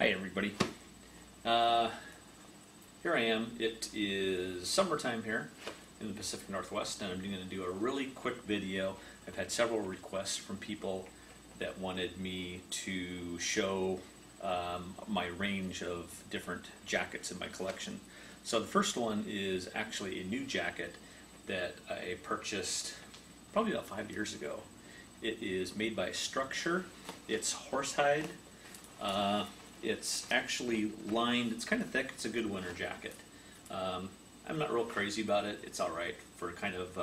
Hi everybody. Here I am. It is summertime here in the Pacific Northwest, and I'm going to do a really quick video. I've had several requests from people that wanted me to show my range of different jackets in my collection. So the first one is actually a new jacket that I purchased probably about 5 years ago. It is made by Structure. It's horsehide. It's actually lined. It's kind of thick. It's a good winter jacket. I'm not real crazy about it. It's all right for kind of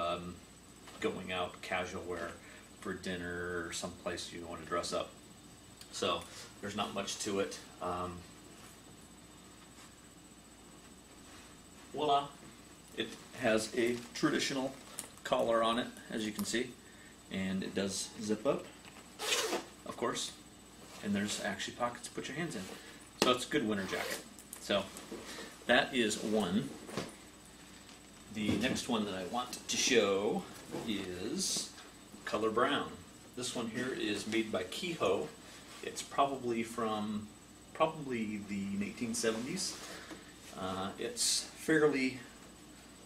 going out casual wear for dinner or someplace you want to dress up. So there's not much to it. Voila! It has a traditional collar on it, as you can see, and it does zip up, of course. And there's actually pockets to put your hands in. So it's a good winter jacket. So that is one. The next one that I want to show is color brown. This one here is made by Kehoe. It's probably from the 1870s. It's fairly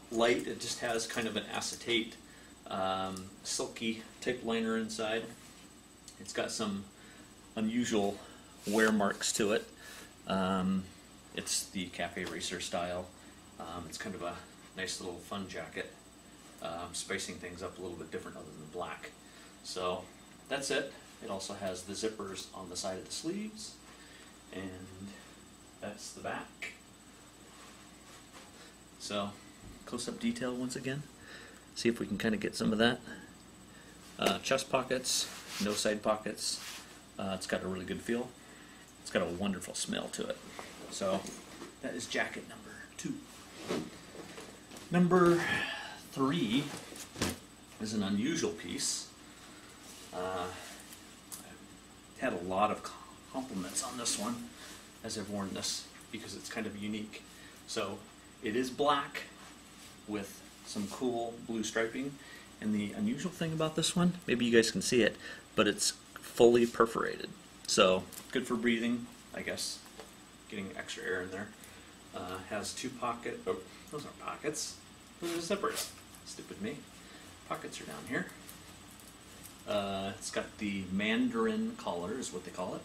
light. It just has kind of an acetate, silky type liner inside. It's got some unusual wear marks to it. It's the Cafe Racer style. It's kind of a nice little fun jacket, spicing things up a little bit different other than black. So that's it. It also has the zippers on the side of the sleeves, and that's the back. So close-up detail once again. See if we can kind of get some of that. Chest pockets, no side pockets. It's got a really good feel. It's got a wonderful smell to it. So that is jacket number 2. Number 3 is an unusual piece. I've had a lot of compliments on this one as I've worn this because it's kind of unique. So it is black with some cool blue striping, and the unusual thing about this one, maybe you guys can see it, but it's fully perforated. So good for breathing, I guess, getting extra air in there. Has 2 pockets. Oh, those aren't pockets. Those are zippers. Stupid me. Pockets are down here. It's got the Mandarin collar, is what they call it.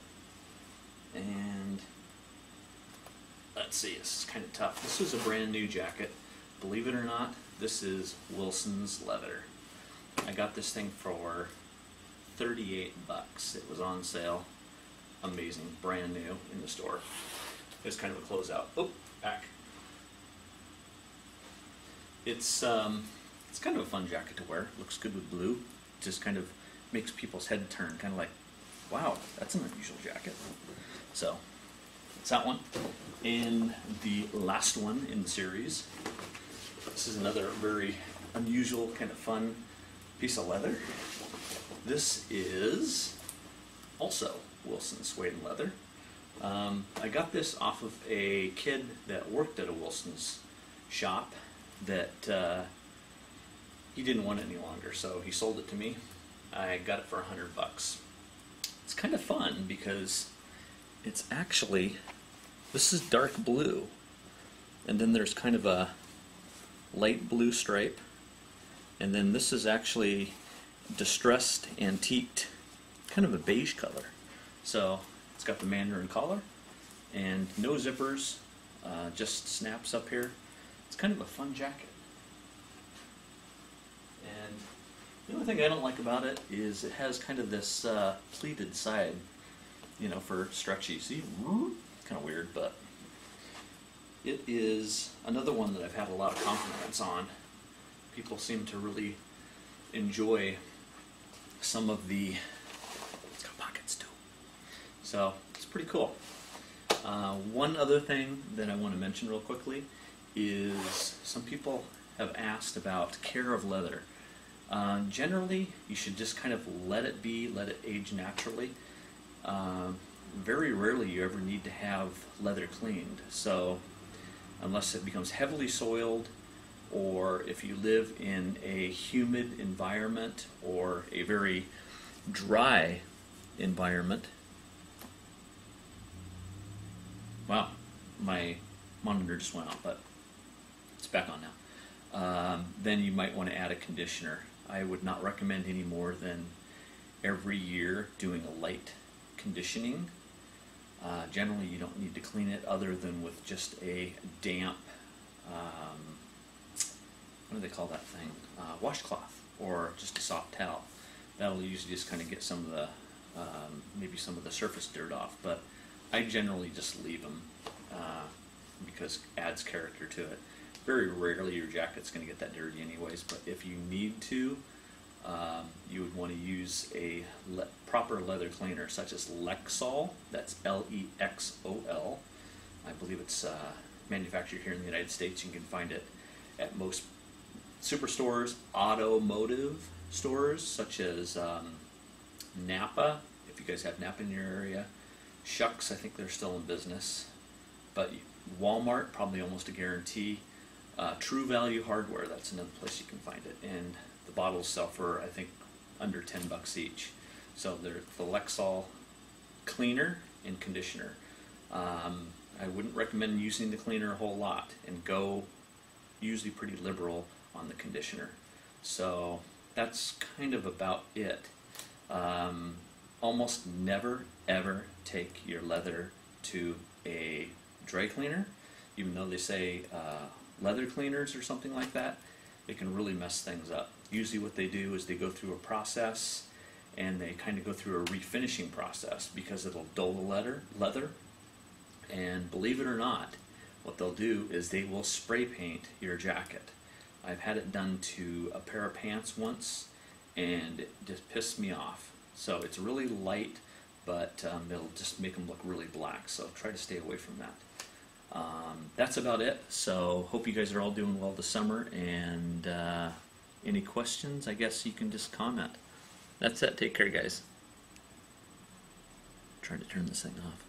And let's see, this is kind of tough. This is a brand new jacket. Believe it or not, this is Wilson's leather. I got this thing for 38 bucks. It was on sale. Amazing, brand new in the store. It's kind of a closeout. Oh, back. It's kind of a fun jacket to wear. Looks good with blue. Just kind of makes people's head turn, kind of like, wow, that's an unusual jacket. So it's that one. And the last one in the series. This is another very unusual, kind of fun piece of leather. This is also Wilson suede and leather. I got this off of a kid that worked at a Wilson's shop that he didn't want it any longer, so he sold it to me. I got it for 100 bucks. It's kind of fun because it's actually, this is dark blue, and then there's kind of a light blue stripe, and then this is actually distressed antiqued, kind of a beige color. So it's got the Mandarin collar and no zippers, just snaps up here. It's kind of a fun jacket. And the only thing I don't like about it is it has kind of this pleated side, you know, for stretchy. See, kind of weird, but it is another one that I've had a lot of compliments on. People seem to really enjoy some of the, it's got pockets too. So it's pretty cool. One other thing that I want to mention real quickly is some people have asked about care of leather. Generally, you should just kind of let it be, let it age naturally. Very rarely you ever need to have leather cleaned. So unless it becomes heavily soiled, or if you live in a humid environment or a very dry environment, Wow, my monitor just went out, but it's back on now. Then you might want to add a conditioner. I would not recommend any more than every year doing a light conditioning. Generally, you don't need to clean it other than with just a damp, what do they call that thing? Washcloth, or just a soft towel. That'll usually just kind of get some of the, maybe some of the surface dirt off. But I generally just leave them because it adds character to it. Very rarely your jacket's going to get that dirty anyways, but if you need to, you would want to use a proper leather cleaner such as Lexol. That's Lexol. I believe it's manufactured here in the United States. You can find it at most superstores, automotive stores such as Napa, if you guys have Napa in your area. Shucks, I think they're still in business. But Walmart, probably almost a guarantee. True Value Hardware, that's another place you can find it. And the bottles sell for, I think, under $10 each. So they're the Lexol cleaner and conditioner. I wouldn't recommend using the cleaner a whole lot, and go usually pretty liberal on the conditioner. So that's kind of about it. Almost never ever take your leather to a dry cleaner, even though they say leather cleaners or something like that. It can really mess things up. Usually what they do is they go through a process, and they kind of go through a refinishing process because it'll dull the leather. And believe it or not, what they'll do is they will spray paint your jacket. I've had it done to a pair of pants once, and it just pissed me off. So it's really light, but it'll just make them look really black. So try to stay away from that. That's about it. So hope you guys are all doing well this summer, and any questions, I guess you can just comment. That's it. Take care, guys. Trying to turn this thing off.